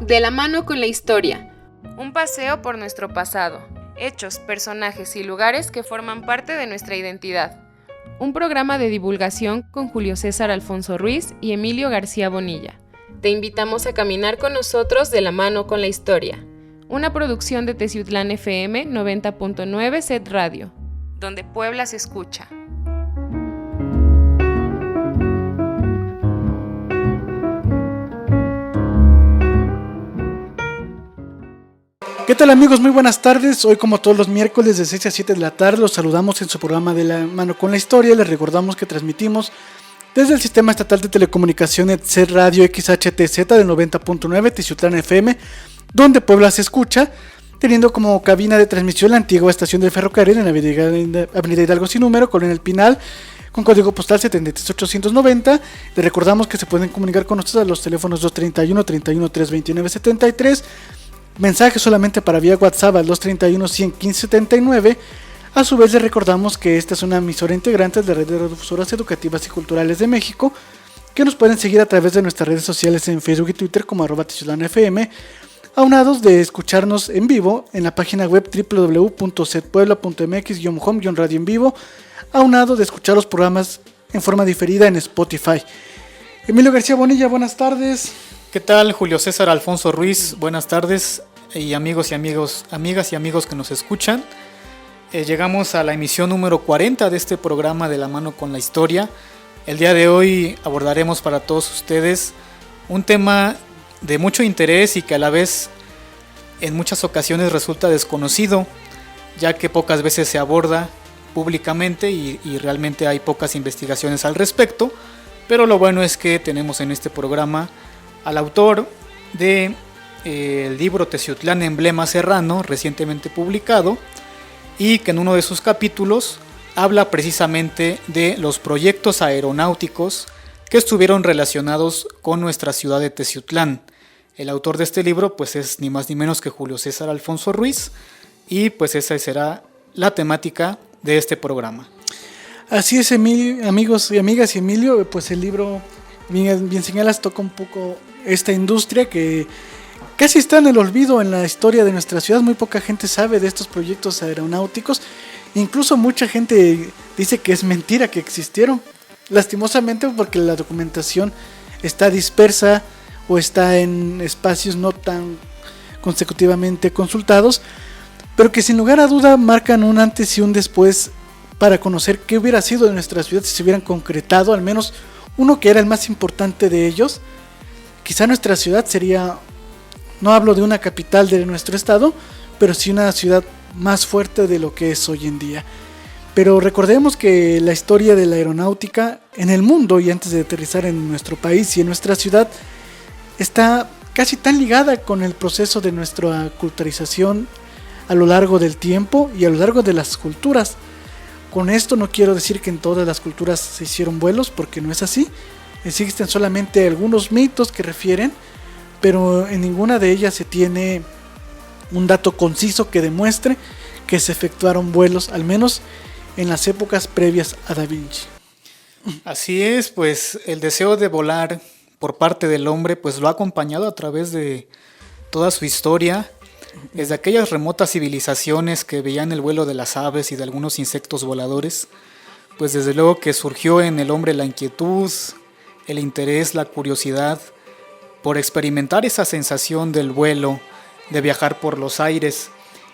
De la mano con la historia. Un paseo por nuestro pasado. Hechos, personajes y lugares que forman parte de nuestra identidad. Un programa de divulgación con Julio César Alfonso Ruiz y Emilio García Bonilla. Te invitamos a caminar con nosotros de la mano con la historia. Una producción de Teciutlán FM 90.9 Set Radio, donde Puebla se escucha. ¿Qué tal, amigos? Muy buenas tardes. Hoy, como todos los miércoles de 6 a 7 de la tarde, los saludamos en su programa de la mano con la historia. Les recordamos que transmitimos desde el Sistema Estatal de Telecomunicaciones Set Radio XHTZ del 90.9 Teciutlán FM, donde Puebla se escucha, teniendo como cabina de transmisión la antigua estación del ferrocarril en la Avenida Hidalgo sin número, Colonia El Pinal, con código postal 73890. Les recordamos que se pueden comunicar con nosotros a los teléfonos 231 31 329 73. Mensajes solamente para vía WhatsApp al 231 115 79. A su vez les recordamos que esta es una emisora integrante de la Red de Radiodifusoras Educativas y Culturales de México, que nos pueden seguir a través de nuestras redes sociales en Facebook y Twitter como @TeciutlanFM, aunados de escucharnos en vivo en la página web www.setpuebla.mx-home-radio en vivo, aunado de escuchar los programas en forma diferida en Spotify. Emilio García Bonilla, buenas tardes. ¿Qué tal? Julio César Alfonso Ruiz, buenas tardes, y amigas y amigos que nos escuchan. Llegamos a la emisión número 40 de este programa de la mano con la historia. El día de hoy abordaremos para todos ustedes un tema de mucho interés y que a la vez en muchas ocasiones resulta desconocido, ya que pocas veces se aborda públicamente y realmente hay pocas investigaciones al respecto. Pero lo bueno es que tenemos en este programa al autor de el libro Teciutlán Emblema Serrano, recientemente publicado, y que en uno de sus capítulos habla precisamente de los proyectos aeronáuticos que estuvieron relacionados con nuestra ciudad de Teciutlán. El autor de este libro pues es ni más ni menos que Julio César Alfonso Ruiz, y pues esa será la temática de este programa. Así es, Emilio, amigos y amigas, y Emilio, pues el libro bien señalas, toca un poco esta industria que casi está en el olvido en la historia de nuestra ciudad. Muy poca gente sabe de estos proyectos aeronáuticos. Incluso mucha gente dice que es mentira que existieron, lastimosamente, porque la documentación está dispersa o está en espacios no tan consecutivamente consultados, pero que sin lugar a duda marcan un antes y un después para conocer qué hubiera sido de nuestra ciudad si se hubieran concretado al menos uno que era el más importante de ellos. Quizá nuestra ciudad sería, no hablo de una capital de nuestro estado, pero sí una ciudad más fuerte de lo que es hoy en día. Pero recordemos que la historia de la aeronáutica en el mundo, y antes de aterrizar en nuestro país y en nuestra ciudad, está casi tan ligada con el proceso de nuestra culturización a lo largo del tiempo y a lo largo de las culturas. Con esto no quiero decir que en todas las culturas se hicieron vuelos, porque no es así. Existen solamente algunos mitos que refieren, pero en ninguna de ellas se tiene un dato conciso que demuestre que se efectuaron vuelos, al menos en las épocas previas a Da Vinci. Así es, pues el deseo de volar por parte del hombre pues lo ha acompañado a través de toda su historia, desde aquellas remotas civilizaciones que veían el vuelo de las aves y de algunos insectos voladores, pues desde luego que surgió en el hombre la inquietud, el interés, la curiosidad por experimentar esa sensación del vuelo, de viajar por los aires.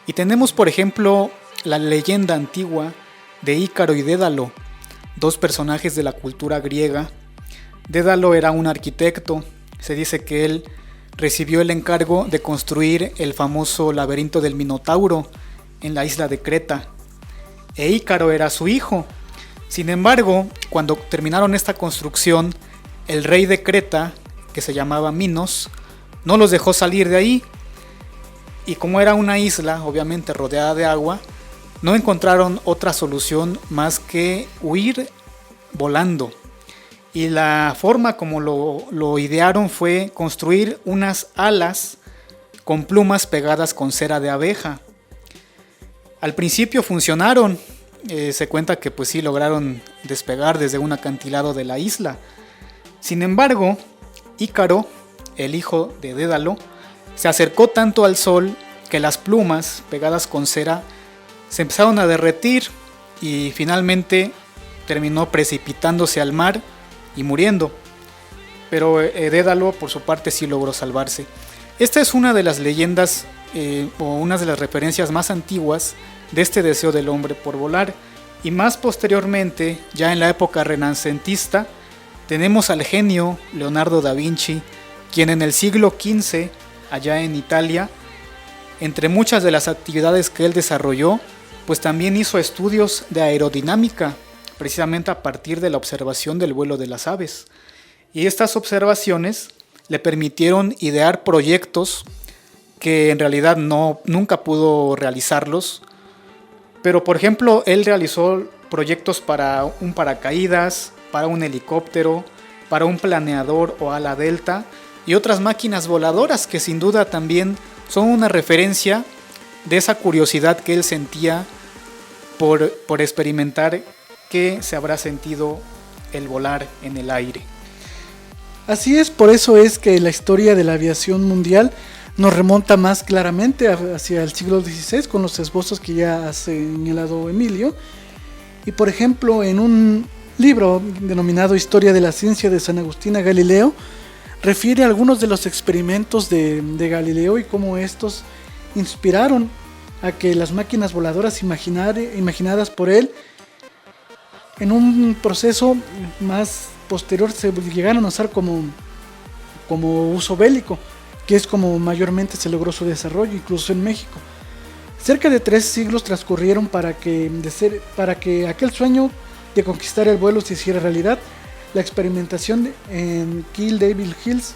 Y tenemos, por ejemplo, la leyenda antigua de Ícaro y Dédalo, dos personajes de la cultura griega. Dédalo era un arquitecto. Se dice que él recibió el encargo de construir el famoso laberinto del Minotauro en la isla de Creta, e Ícaro era su hijo. Sin embargo, cuando terminaron esta construcción, el rey de Creta, que se llamaba Minos, no los dejó salir de ahí, y como era una isla obviamente rodeada de agua, no encontraron otra solución más que huir volando. Y la forma como lo idearon fue construir unas alas con plumas pegadas con cera de abeja. Al principio funcionaron, se cuenta que pues sí lograron despegar desde un acantilado de la isla. Sin embargo, Ícaro, el hijo de Dédalo, se acercó tanto al sol que las plumas pegadas con cera se empezaron a derretir y finalmente terminó precipitándose al mar y muriendo. Pero Dédalo por su parte sí logró salvarse. Esta es una de las leyendas o una de las referencias más antiguas de este deseo del hombre por volar. Y más posteriormente, ya en la época renacentista, tenemos al genio Leonardo da Vinci, quien en el siglo XV, allá en Italia, entre muchas de las actividades que él desarrolló, pues también hizo estudios de aerodinámica, precisamente a partir de la observación del vuelo de las aves. Y estas observaciones le permitieron idear proyectos que en realidad nunca pudo realizarlos. Pero por ejemplo, él realizó proyectos para un paracaídas, para un helicóptero, para un planeador o ala delta y otras máquinas voladoras que sin duda también son una referencia de esa curiosidad que él sentía por experimentar qué se habrá sentido el volar en el aire. Así es, por eso es que la historia de la aviación mundial nos remonta más claramente hacia el siglo XVI con los esbozos que ya ha señalado Emilio. Y por ejemplo, en un libro denominado Historia de la Ciencia de San Agustín a Galileo, refiere a algunos de los experimentos de Galileo y cómo estos inspiraron a que las máquinas voladoras imaginadas por él en un proceso más posterior se llegaron a usar como uso bélico, que es como mayormente se logró su desarrollo, incluso en México. Cerca de 3 siglos transcurrieron para que aquel sueño de conquistar el vuelo se hiciera realidad. La experimentación en Kill Devil Hills,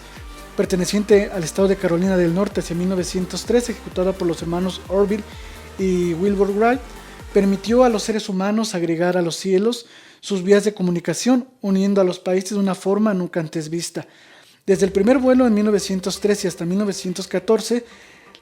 perteneciente al estado de Carolina del Norte, hacia 1903, ejecutada por los hermanos Orville y Wilbur Wright, permitió a los seres humanos agregar a los cielos sus vías de comunicación, uniendo a los países de una forma nunca antes vista. Desde el primer vuelo en 1913 hasta 1914,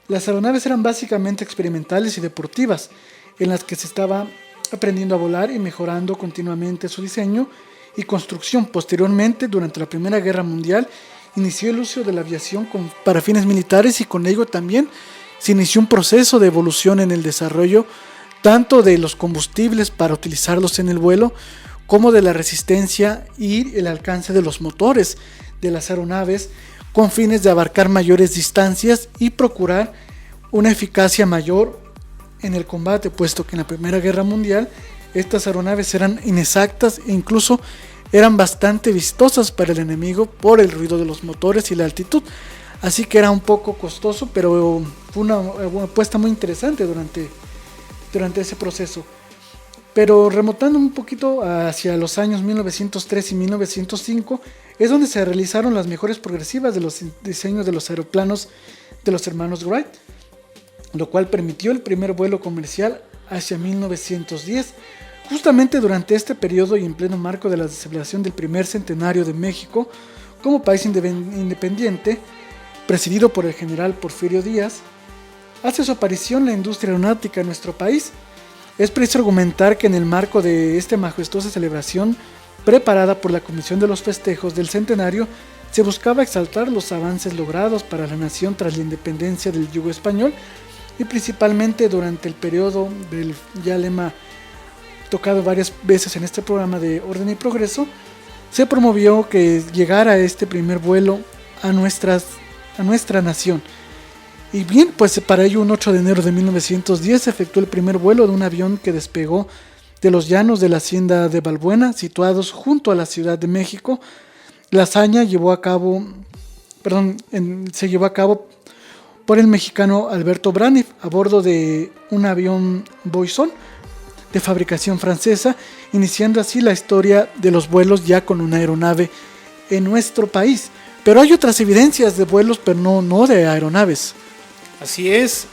las aeronaves eran básicamente experimentales y deportivas, en las que se estaba aprendiendo a volar y mejorando continuamente su diseño y construcción. Posteriormente, durante la Primera Guerra Mundial, inició el uso de la aviación para fines militares y con ello también se inició un proceso de evolución en el desarrollo tanto de los combustibles para utilizarlos en el vuelo como de la resistencia y el alcance de los motores de las aeronaves con fines de abarcar mayores distancias y procurar una eficacia mayor en el combate, puesto que en la Primera Guerra Mundial estas aeronaves eran inexactas e incluso eran bastante vistosas para el enemigo por el ruido de los motores y la altitud. Así que era un poco costoso, pero fue una apuesta muy interesante durante ese proceso. Pero remontando un poquito hacia los años 1903 y 1905, es donde se realizaron las mejores progresivas de los diseños de los aeroplanos de los hermanos Wright, lo cual permitió el primer vuelo comercial hacia 1910. Justamente durante este periodo y en pleno marco de la celebración del primer centenario de México como país independiente, presidido por el general Porfirio Díaz, hace su aparición la industria aeronáutica en nuestro país. Es preciso argumentar que en el marco de esta majestuosa celebración preparada por la Comisión de los Festejos del Centenario, se buscaba exaltar los avances logrados para la nación tras la independencia del yugo español y principalmente durante el periodo del ya lema tocado varias veces en este programa de Orden y Progreso, se promovió que llegara este primer vuelo a nuestra nación. Y bien, pues para ello un 8 de enero de 1910 se efectuó el primer vuelo de un avión que despegó de los llanos de la hacienda de Balbuena, situados junto a la Ciudad de México. La hazaña se llevó a cabo por el mexicano Alberto Braniff a bordo de un avión Boisson de fabricación francesa, iniciando así la historia de los vuelos ya con una aeronave en nuestro país. Pero hay otras evidencias de vuelos, pero no de aeronaves. Así es.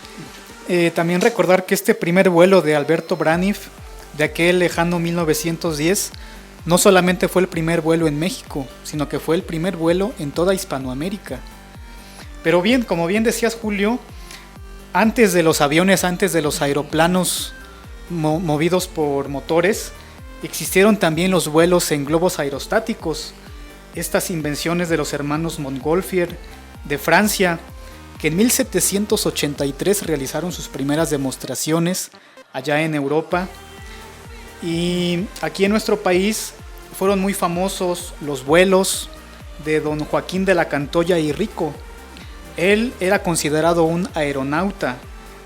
También recordar que este primer vuelo de Alberto Braniff, de aquel lejano 1910, no solamente fue el primer vuelo en México, sino que fue el primer vuelo en toda Hispanoamérica. Pero bien, como bien decías, Julio, antes de los aviones, antes de los aeroplanos movidos por motores, existieron también los vuelos en globos aerostáticos. Estas invenciones de los hermanos Montgolfier de Francia, que en 1783 realizaron sus primeras demostraciones allá en Europa. Y aquí en nuestro país fueron muy famosos los vuelos de don Joaquín de la Cantoya y Rico. Él era considerado un aeronauta.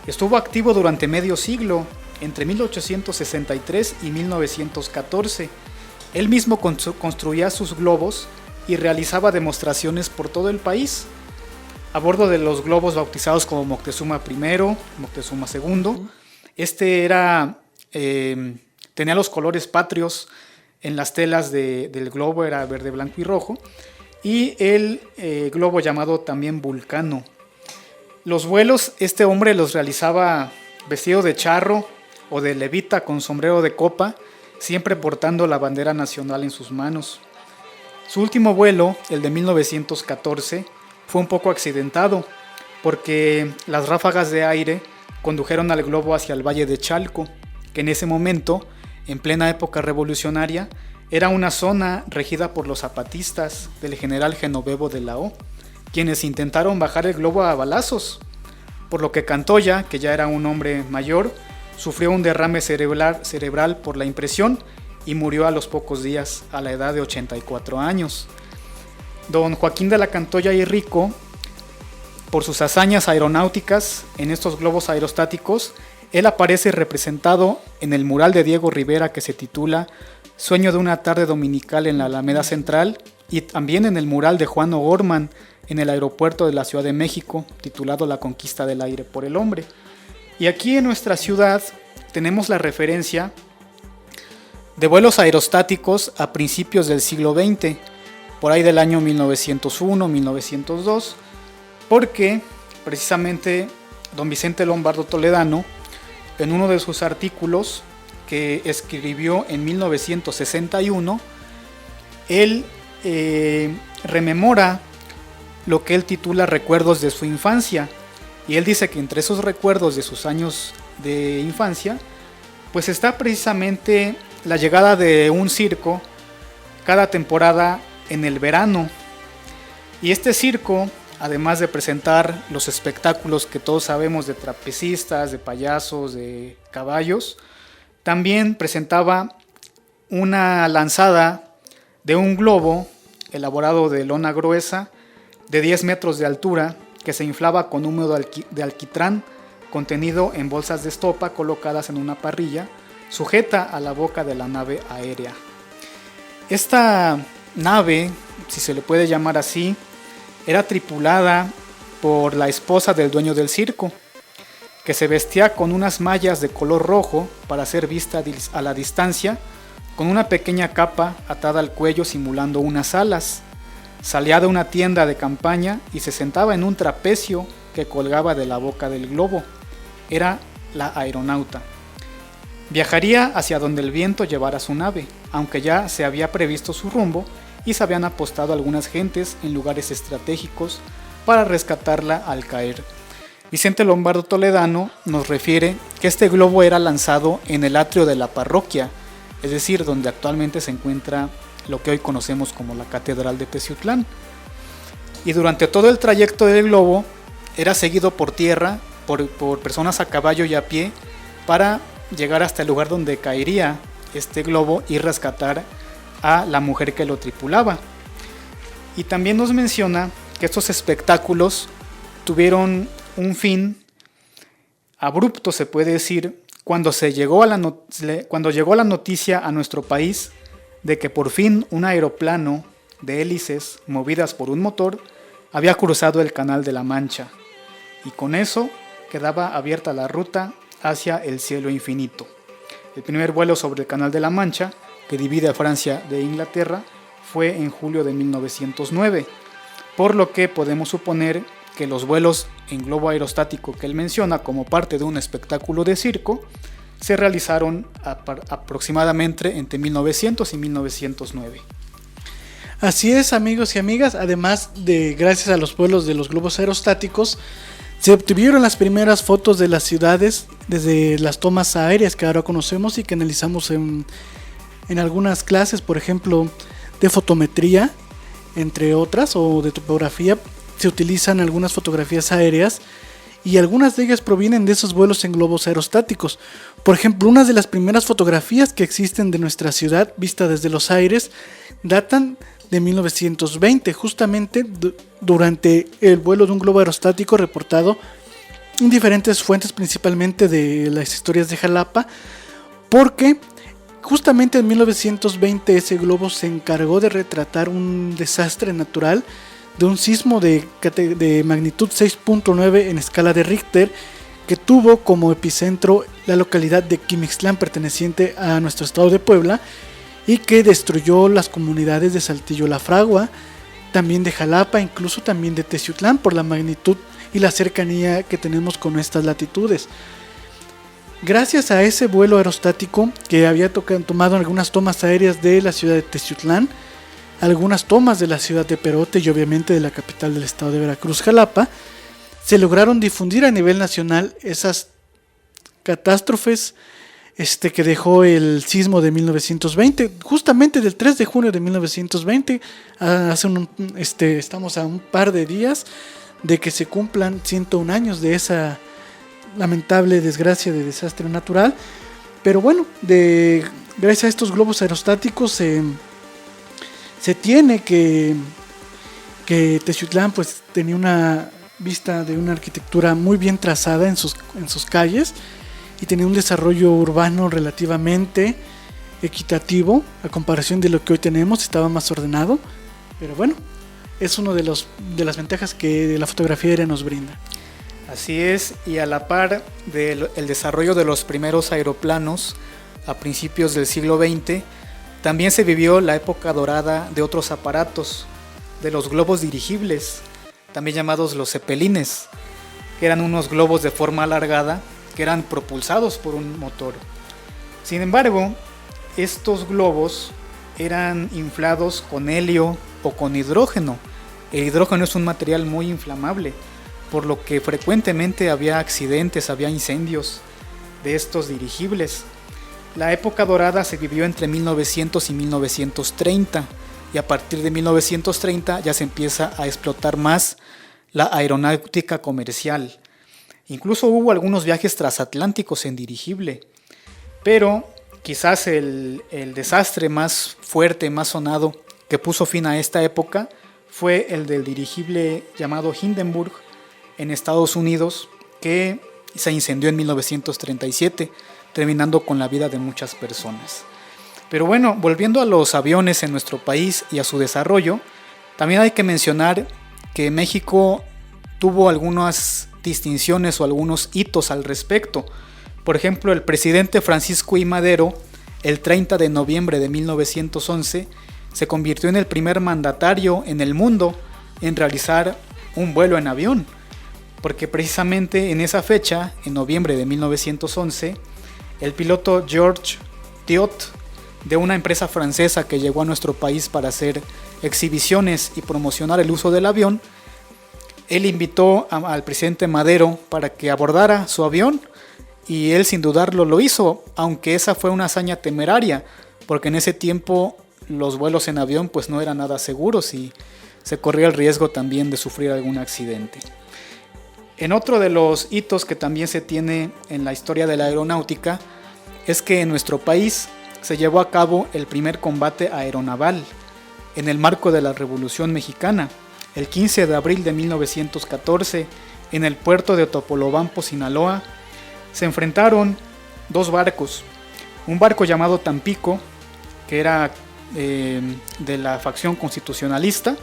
Estuvo activo durante medio siglo, entre 1863 y 1914. Él mismo construía sus globos y realizaba demostraciones por todo el país, a bordo de los globos bautizados como Moctezuma I, Moctezuma II. Tenía los colores patrios en las telas del globo, era verde, blanco y rojo, y el globo llamado también Vulcano. Los vuelos este hombre los realizaba vestido de charro o de levita con sombrero de copa, siempre portando la bandera nacional en sus manos. Su último vuelo, el de 1914, fue un poco accidentado porque las ráfagas de aire condujeron al globo hacia el Valle de Chalco, que en ese momento, en plena época revolucionaria, era una zona regida por los zapatistas del general Genovevo de la O, quienes intentaron bajar el globo a balazos, por lo que Cantoya, que ya era un hombre mayor, sufrió un derrame cerebral por la impresión y murió a los pocos días, a la edad de 84 años. Don Joaquín de la Cantoya y Rico, por sus hazañas aeronáuticas en estos globos aerostáticos, él aparece representado en el mural de Diego Rivera que se titula Sueño de una tarde dominical en la Alameda Central, y también en el mural de Juan O'Gorman en el aeropuerto de la Ciudad de México, titulado La conquista del aire por el hombre. Y aquí en nuestra ciudad tenemos la referencia de vuelos aerostáticos a principios del siglo XX, por ahí del año 1901-1902, porque precisamente don Vicente Lombardo Toledano, en uno de sus artículos que escribió en 1961, él rememora lo que él titula Recuerdos de su infancia, y él dice que entre esos recuerdos de sus años de infancia, pues está precisamente la llegada de un circo cada temporada en el verano. Y este circo, además de presentar los espectáculos que todos sabemos de trapecistas, de payasos, de caballos, también presentaba una lanzada de un globo elaborado de lona gruesa de 10 metros de altura que se inflaba con húmedo de alquitrán contenido en bolsas de estopa colocadas en una parrilla sujeta a la boca de la nave aérea. Esta nave, si se le puede llamar así, era tripulada por la esposa del dueño del circo, que se vestía con unas mallas de color rojo para ser vista a la distancia, con una pequeña capa atada al cuello simulando unas alas. Salía de una tienda de campaña y se sentaba en un trapecio que colgaba de la boca del globo. Era la aeronauta. Viajaría hacia donde el viento llevara su nave, aunque ya se había previsto su rumbo y se habían apostado algunas gentes en lugares estratégicos para rescatarla al caer. Vicente Lombardo Toledano nos refiere que este globo era lanzado en el atrio de la parroquia, es decir, donde actualmente se encuentra lo que hoy conocemos como la Catedral de Teciutlán. Y durante todo el trayecto del globo era seguido por tierra por personas a caballo y a pie para llegar hasta el lugar donde caería este globo y rescatar a la mujer que lo tripulaba. Y también nos menciona que estos espectáculos tuvieron un fin abrupto, se puede decir, cuando llegó la noticia a nuestro país de que por fin un aeroplano de hélices movidas por un motor había cruzado el Canal de la Mancha, y con eso quedaba abierta la ruta hacia el cielo infinito. El primer vuelo sobre el Canal de la Mancha, que divide a Francia de Inglaterra, fue en julio de 1909, por lo que podemos suponer que los vuelos en globo aerostático que él menciona como parte de un espectáculo de circo se realizaron aproximadamente entre 1900 y 1909. Así es, amigos y amigas. Además de gracias a los vuelos de los globos aerostáticos, se obtuvieron las primeras fotos de las ciudades desde las tomas aéreas que ahora conocemos y que analizamos en algunas clases, por ejemplo, de fotometría, entre otras, o de topografía. se utilizan algunas fotografías aéreas y algunas de ellas provienen de esos vuelos en globos aerostáticos. Por ejemplo, una de las primeras fotografías que existen de nuestra ciudad vista desde los aires datan de 1920, justamente durante el vuelo de un globo aerostático reportado en diferentes fuentes, principalmente de las historias de Jalapa, porque justamente en 1920 ese globo se encargó de retratar un desastre natural de un sismo de magnitud 6.9 en escala de Richter, que tuvo como epicentro la localidad de Quimixtlán, perteneciente a nuestro estado de Puebla, y que destruyó las comunidades de Saltillo La Fragua, también de Jalapa, incluso también de Teciutlán, por la magnitud y la cercanía que tenemos con estas latitudes. Gracias a ese vuelo aerostático que había tomado algunas tomas aéreas de la ciudad de Teciutlán, algunas tomas de la ciudad de Perote y obviamente de la capital del estado de Veracruz, Jalapa, se lograron difundir a nivel nacional esas catástrofes que dejó el sismo de 1920, justamente del 3 de junio de 1920, estamos a un par de días de que se cumplan 101 años de esa lamentable desgracia de desastre natural. Pero bueno, gracias a estos globos aerostáticos se tiene que Teciutlán pues tenía una vista de una arquitectura muy bien trazada en sus calles y tenía un desarrollo urbano relativamente equitativo a comparación de lo que hoy tenemos. Estaba más ordenado, pero bueno, es una de las ventajas que la fotografía aérea nos brinda. Así es, y a la par del desarrollo de los primeros aeroplanos a principios del siglo XX, también se vivió la época dorada de otros aparatos, de los globos dirigibles, también llamados los cepelines, que eran unos globos de forma alargada que eran propulsados por un motor. Sin embargo, estos globos eran inflados con helio o con hidrógeno. El hidrógeno es un material muy inflamable, por lo que frecuentemente había accidentes, había incendios de estos dirigibles. La época dorada se vivió entre 1900 y 1930, y a partir de 1930 ya se empieza a explotar más la aeronáutica comercial. Incluso hubo algunos viajes transatlánticos en dirigible, pero quizás el desastre más fuerte, más sonado, que puso fin a esta época fue el del dirigible llamado Hindenburg en Estados Unidos, que se incendió en 1937, terminando con la vida de muchas personas. Pero bueno, volviendo a los aviones en nuestro país y a su desarrollo, también hay que mencionar que México tuvo algunas distinciones o algunos hitos al respecto. Por ejemplo, el presidente Francisco I. Madero, el 30 de noviembre de 1911, se convirtió en el primer mandatario en el mundo en realizar un vuelo en avión, porque precisamente en esa fecha, en noviembre de 1911, el piloto Georges Thiot, de una empresa francesa que llegó a nuestro país para hacer exhibiciones y promocionar el uso del avión, él invitó al presidente Madero para que abordara su avión, y él sin dudarlo lo hizo, aunque esa fue una hazaña temeraria, porque en ese tiempo los vuelos en avión pues no eran nada seguros y se corría el riesgo también de sufrir algún accidente. En otro de los hitos que también se tiene en la historia de la aeronáutica es que en nuestro país se llevó a cabo el primer combate aeronaval en el marco de la Revolución Mexicana, el 15 de abril de 1914, en el puerto de Topolobampo, Sinaloa. Se enfrentaron dos barcos, un barco llamado Tampico, que era de la facción constitucionalista,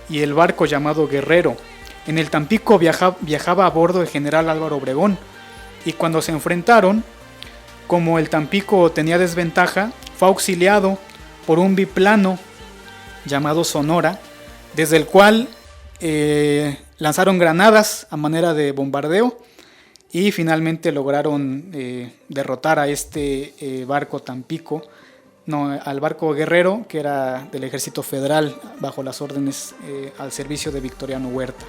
y el barco llamado Guerrero. En el Tampico viajaba a bordo el general Álvaro Obregón, y cuando se enfrentaron, como el Tampico tenía desventaja, fue auxiliado por un biplano llamado Sonora, desde el cual lanzaron granadas a manera de bombardeo y finalmente lograron derrotar a este barco Tampico, al barco Guerrero, que era del Ejército Federal bajo las órdenes al servicio de Victoriano Huerta.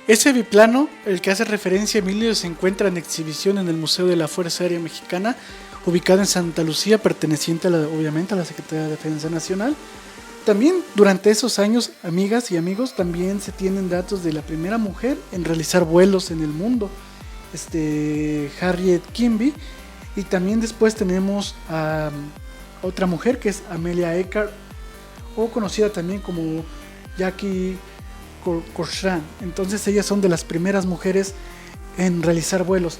Ese biplano, el que hace referencia Emilio, se encuentra en exhibición en el Museo de la Fuerza Aérea Mexicana, ubicado en Santa Lucía, perteneciente obviamente a la Secretaría de Defensa Nacional. También durante esos años, amigas y amigos, también se tienen datos de la primera mujer en realizar vuelos en el mundo, Harriet Quimby, y también después tenemos a otra mujer que es Amelia Earhart, o conocida también como Jackie Cochran. Entonces ellas son de las primeras mujeres en realizar vuelos.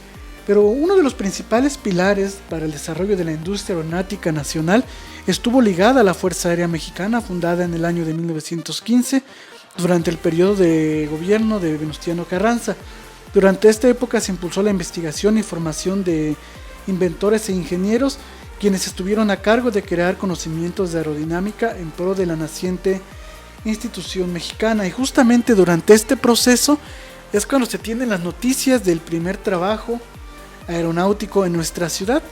Pero uno de los principales pilares para el desarrollo de la industria aeronáutica nacional estuvo ligada a la Fuerza Aérea Mexicana, fundada en el año de 1915, durante el periodo de gobierno de Venustiano Carranza. Durante esta época se impulsó la investigación y formación de inventores e ingenieros, quienes estuvieron a cargo de crear conocimientos de aerodinámica en pro de la naciente institución mexicana. Y justamente durante este proceso es cuando se tienen las noticias del primer trabajo aeronáutico en nuestra ciudad.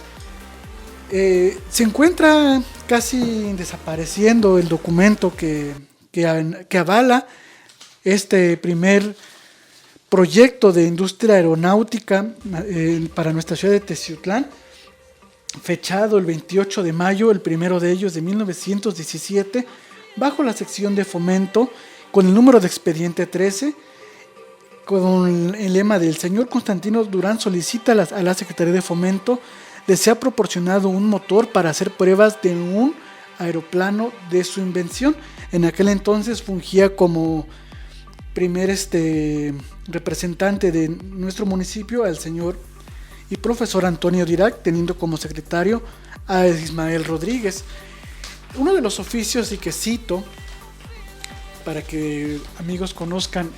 Se encuentra casi desapareciendo el documento que avala este primer proyecto de industria aeronáutica para nuestra ciudad de Teciutlán, fechado el 28 de mayo, el primero de ellos de 1917, bajo la sección de fomento, con el número de expediente 13, con el lema del señor Constantino Durán solicita a la Secretaría de Fomento les sea proporcionado un motor para hacer pruebas de un aeroplano de su invención. En aquel entonces fungía como primer representante de nuestro municipio al señor y profesor Antonio Dirac, teniendo como secretario a Ismael Rodríguez. Uno de los oficios, y que cito para que amigos conozcan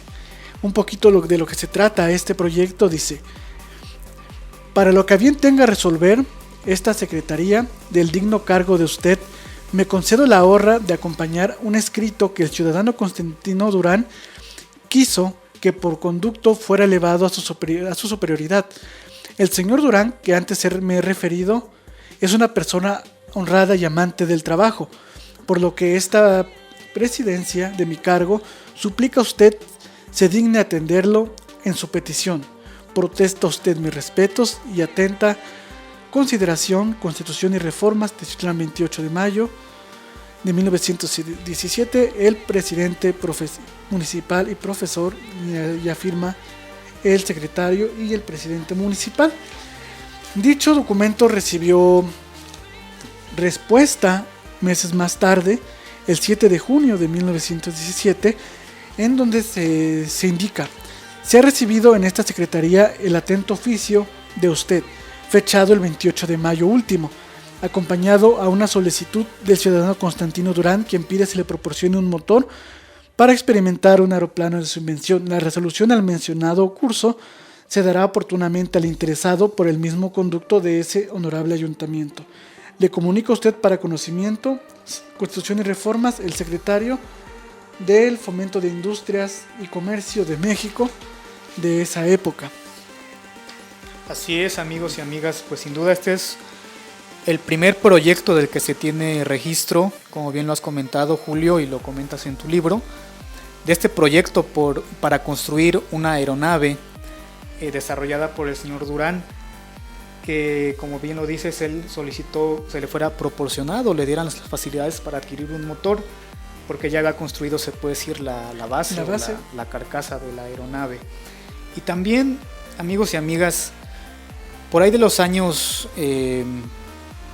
un poquito de lo que se trata este proyecto, dice: para lo que a bien tenga resolver esta secretaría del digno cargo de usted, me concedo la honra de acompañar un escrito que el ciudadano Constantino Durán quiso que por conducto fuera elevado a su superioridad. El señor Durán, que antes me he referido, es una persona honrada y amante del trabajo, por lo que esta presidencia de mi cargo suplica a usted se digne atenderlo en su petición. Protesta usted mis respetos y atenta consideración, Constitución y Reformas, Teciutlán, 28 de mayo de 1917, el presidente municipal y profesor, y afirma el secretario y el presidente municipal. Dicho documento recibió respuesta meses más tarde, el 7 de junio de 1917, en donde se indica: se ha recibido en esta secretaría el atento oficio de usted, fechado el 28 de mayo último, acompañado a una solicitud del ciudadano Constantino Durán, quien pide se le proporcione un motor para experimentar un aeroplano de su invención. La resolución al mencionado curso se dará oportunamente al interesado por el mismo conducto de ese honorable ayuntamiento. Le comunica a usted para conocimiento, Constitución y Reformas, el secretario del Fomento de Industrias y Comercio de México de esa época. Así es, amigos y amigas, pues sin duda este es el primer proyecto del que se tiene registro, como bien lo has comentado, Julio, y lo comentas en tu libro, de este proyecto para construir una aeronave desarrollada por el señor Durán, que como bien lo dices, él solicitó se le fuera proporcionado, le dieran las facilidades para adquirir un motor, porque ya había construido, se puede decir, la base. La carcasa de la aeronave. Y también, amigos y amigas, por ahí de los años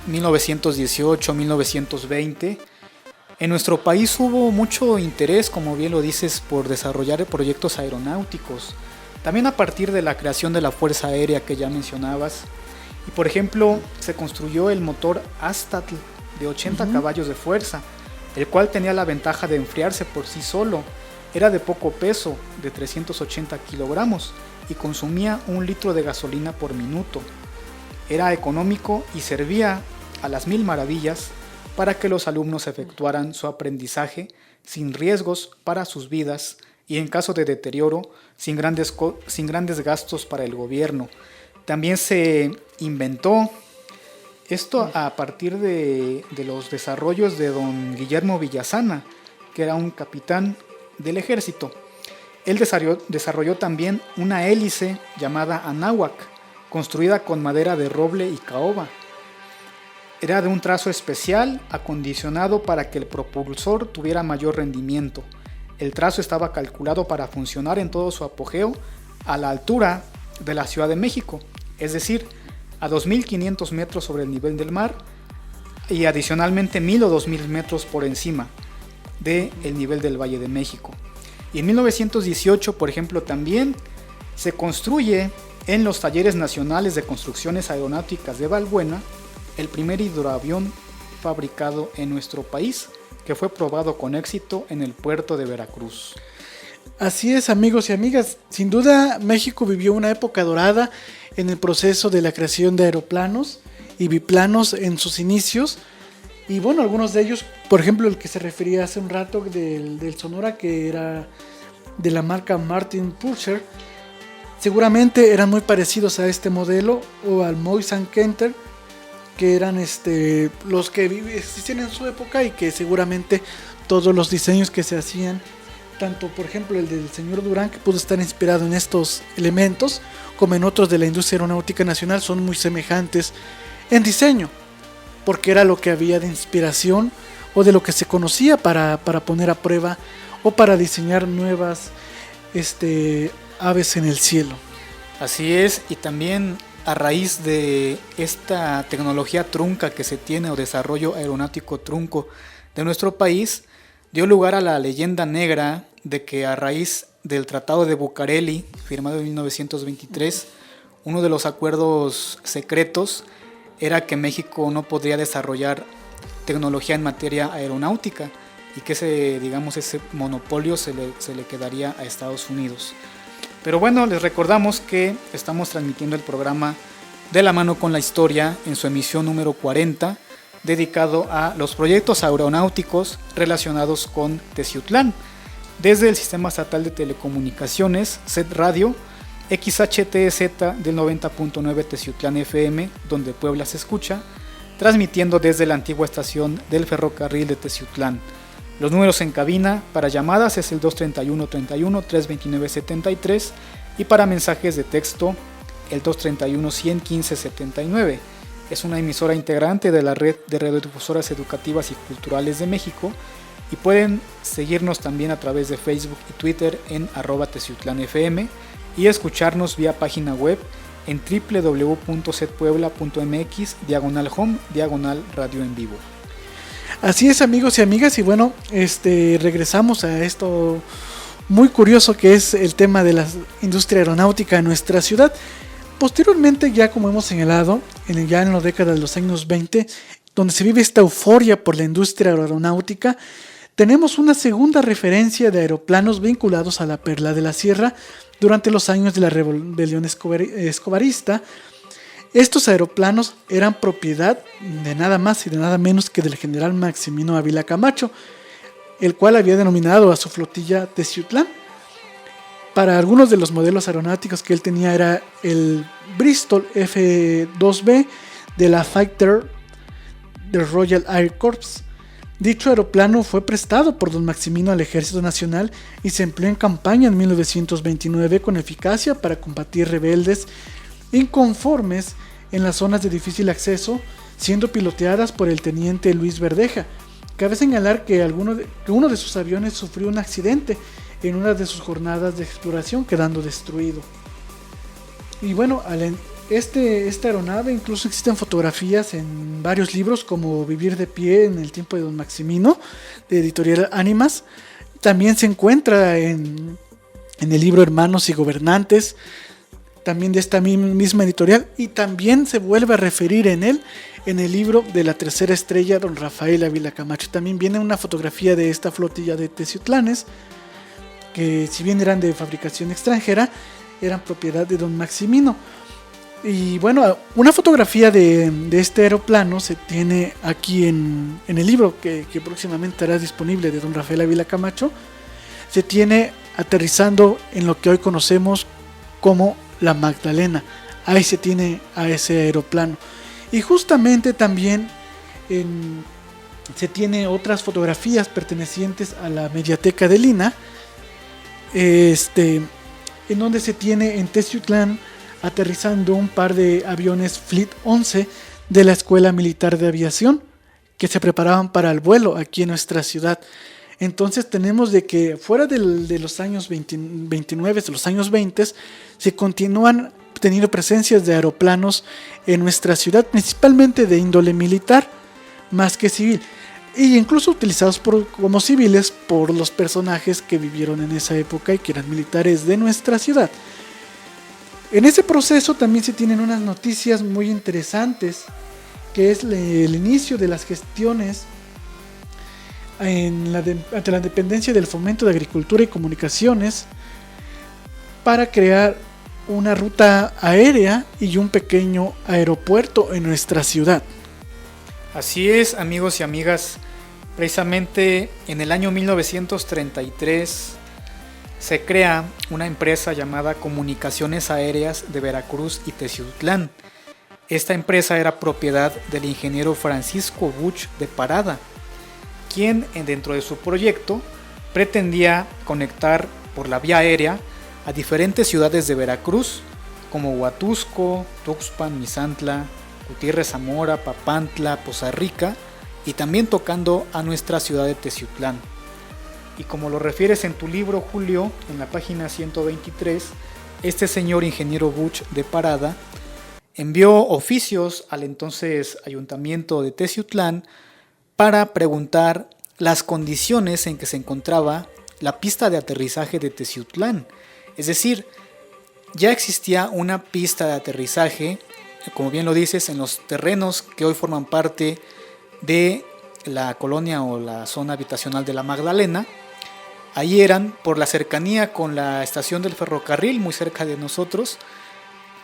1918, 1920, en nuestro país hubo mucho interés, como bien lo dices, por desarrollar proyectos aeronáuticos. También a partir de la creación de la Fuerza Aérea que ya mencionabas. Y por ejemplo, se construyó el motor Aztatl de 80 caballos de fuerza, el cual tenía la ventaja de enfriarse por sí solo. Era de poco peso, de 380 kilogramos, y consumía 1 litro de gasolina por minuto. Era económico y servía a las mil maravillas para que los alumnos efectuaran su aprendizaje sin riesgos para sus vidas y en caso de deterioro sin grandes gastos para el gobierno. También se inventó esto a partir de los desarrollos de don Guillermo Villasana, que era un capitán del ejército. Él desarrolló también una hélice llamada Anáhuac, construida con madera de roble y caoba. era de un trazo especial acondicionado para que el propulsor tuviera mayor rendimiento. El trazo estaba calculado para funcionar en todo su apogeo a la altura de la Ciudad de México, es decir, a 2.500 metros sobre el nivel del mar y adicionalmente 1.000 o 2.000 metros por encima del nivel del Valle de México. Y en 1918, por ejemplo, también se construye en los Talleres Nacionales de Construcciones Aeronáuticas de Balbuena el primer hidroavión fabricado en nuestro país, que fue probado con éxito en el puerto de Veracruz. Así es, amigos y amigas, sin duda México vivió una época dorada en el proceso de la creación de aeroplanos y biplanos en sus inicios. Y bueno, algunos de ellos, por ejemplo el que se refería hace un rato del Sonora, que era de la marca Martin Purser, seguramente eran muy parecidos a este modelo o al Moise & Kenter, que eran los que existían en su época y que seguramente todos los diseños que se hacían, tanto por ejemplo el del señor Durán, que pudo estar inspirado en estos elementos, como en otros de la industria aeronáutica nacional, son muy semejantes en diseño, porque era lo que había de inspiración o de lo que se conocía para poner a prueba o para diseñar nuevas aves en el cielo. Así es, y también a raíz de esta tecnología trunca que se tiene o desarrollo aeronáutico trunco de nuestro país, dio lugar a la leyenda negra de que a raíz del Tratado de Bucareli, firmado en 1923, uno de los acuerdos secretos era que México no podría desarrollar tecnología en materia aeronáutica y que ese monopolio se le quedaría a Estados Unidos. Pero bueno, les recordamos que estamos transmitiendo el programa De la mano con la historia en su emisión número 40, dedicado a los proyectos aeronáuticos relacionados con Teciutlán, desde el Sistema Estatal de Telecomunicaciones, SET Radio, XHTZ del 90.9 Teciutlán FM, donde Puebla se escucha, transmitiendo desde la antigua estación del ferrocarril de Teciutlán. Los números en cabina para llamadas es el 231-31-329-73 y para mensajes de texto el 231-115-79. Es una emisora integrante de la red de radiodifusoras educativas y culturales de México y pueden seguirnos también a través de Facebook y Twitter en @teciutlanfm y escucharnos vía página web en www.setpuebla.mx/home/radio en vivo. Así es, amigos y amigas, y bueno, regresamos a esto muy curioso que es el tema de la industria aeronáutica en nuestra ciudad. Posteriormente, ya como hemos señalado, ya en la década de los años 20, donde se vive esta euforia por la industria aeronáutica, tenemos una segunda referencia de aeroplanos vinculados a la Perla de la Sierra durante los años de la rebelión escobarista. Estos aeroplanos eran propiedad de nada más y de nada menos que del general Maximino Ávila Camacho, el cual había denominado a su flotilla Teciutlán. Para algunos de los modelos aeronáuticos que él tenía era el Bristol F-2B de la Fighter del Royal Air Corps. Dicho aeroplano fue prestado por don Maximino al Ejército Nacional y se empleó en campaña en 1929 con eficacia para combatir rebeldes inconformes en las zonas de difícil acceso, siendo piloteadas por el teniente Luis Verdeja. Cabe señalar que uno de sus aviones sufrió un accidente en una de sus jornadas de exploración, quedando destruido. Y bueno, esta aeronave, incluso existen fotografías en varios libros como Vivir de pie en el tiempo de don Maximino, de editorial Ánimas. También se encuentra en el libro Hermanos y Gobernantes, también de esta misma editorial, y también se vuelve a referir en él en el libro de La Tercera Estrella, don Rafael Ávila Camacho. También viene una fotografía de esta flotilla de Teciutlanes, que si bien eran de fabricación extranjera, eran propiedad de don Maximino. Y bueno, una fotografía de este aeroplano se tiene aquí en el libro que próximamente estará disponible, de don Rafael Ávila Camacho. Se tiene aterrizando en lo que hoy conocemos como la Magdalena. Ahí se tiene a ese aeroplano. Y justamente también se tiene otras fotografías pertenecientes a la Mediateca de Lina, en donde se tiene en Teciutlán aterrizando un par de aviones Fleet 11 de la Escuela Militar de Aviación, que se preparaban para el vuelo aquí en nuestra ciudad. Entonces tenemos de que fuera de los años 29, de los años 20, se continúan teniendo presencias de aeroplanos en nuestra ciudad, principalmente de índole militar, más que civil, e incluso utilizados como civiles por los personajes que vivieron en esa época y que eran militares de nuestra ciudad. En ese proceso también se tienen unas noticias muy interesantes, que es el inicio de las gestiones ante la dependencia del Fomento de Agricultura y Comunicaciones para crear una ruta aérea y un pequeño aeropuerto en nuestra ciudad. Así es, amigos y amigas, precisamente en el año 1933 se crea una empresa llamada Comunicaciones Aéreas de Veracruz y Teciutlán. Esta empresa era propiedad del ingeniero Francisco Buch de Parada, quien dentro de su proyecto pretendía conectar por la vía aérea a diferentes ciudades de Veracruz como Huatusco, Tuxpan, Misantla, Gutiérrez Zamora, Papantla, Poza Rica y también tocando a nuestra ciudad de Teciutlán. Y como lo refieres en tu libro, Julio, en la página 123, este señor ingeniero Buch de Parada envió oficios al entonces ayuntamiento de Teciutlán para preguntar las condiciones en que se encontraba la pista de aterrizaje de Teciutlán. Es decir, ya existía una pista de aterrizaje, como bien lo dices, en los terrenos que hoy forman parte de la colonia o la zona habitacional de la Magdalena. Ahí eran, por la cercanía con la estación del ferrocarril, muy cerca de nosotros,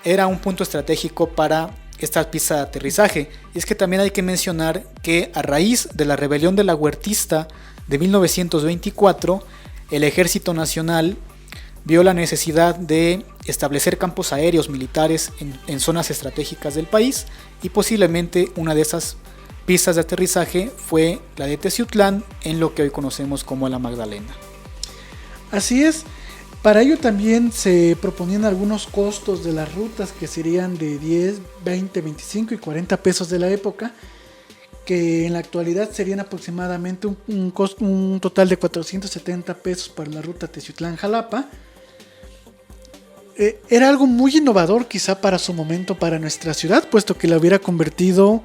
era un punto estratégico para esta pista de aterrizaje. Y es que también hay que mencionar que a raíz de la rebelión de la Huertista de 1924, el Ejército Nacional vio la necesidad de establecer campos aéreos militares en zonas estratégicas del país, y posiblemente una de esas pistas de aterrizaje fue la de Teciutlán, en lo que hoy conocemos como la Magdalena. Así es. Para ello también se proponían algunos costos de las rutas que serían de 10, 20, 25 y 40 pesos de la época, que en la actualidad serían aproximadamente un total de 470 pesos para la ruta Teciutlán-Jalapa. Era algo muy innovador quizá para su momento para nuestra ciudad, puesto que la hubiera convertido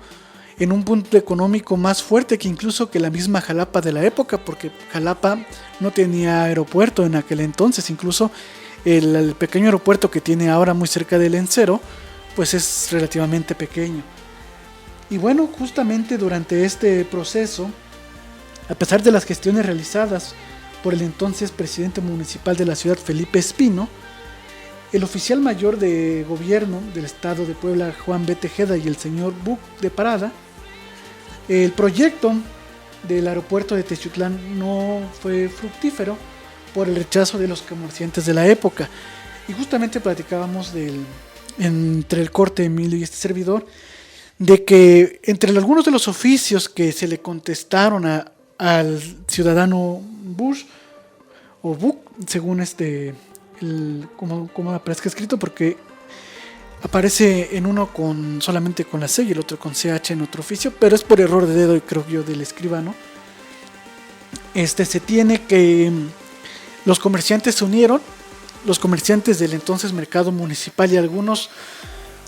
en un punto económico más fuerte que incluso que la misma Jalapa de la época, porque Jalapa no tenía aeropuerto en aquel entonces. Incluso el pequeño aeropuerto que tiene ahora muy cerca del Lencero, pues es relativamente pequeño. Y bueno, justamente durante este proceso, a pesar de las gestiones realizadas por el entonces presidente municipal de la ciudad, Felipe Espino, el oficial mayor de gobierno del estado de Puebla, Juan B. Tejeda, y el señor Buch de Parada, el proyecto del aeropuerto de Teciutlán no fue fructífero por el rechazo de los comerciantes de la época. Y justamente platicábamos entre el corte Emilio y este servidor, de que entre algunos de los oficios que se le contestaron al ciudadano Buch, o Buch, según como aparezca escrito, porque aparece en uno solamente con la C y el otro con CH en otro oficio, pero es por error de dedo, creo yo, del escribano. Se tiene que los comerciantes se unieron, los comerciantes del entonces mercado municipal y algunos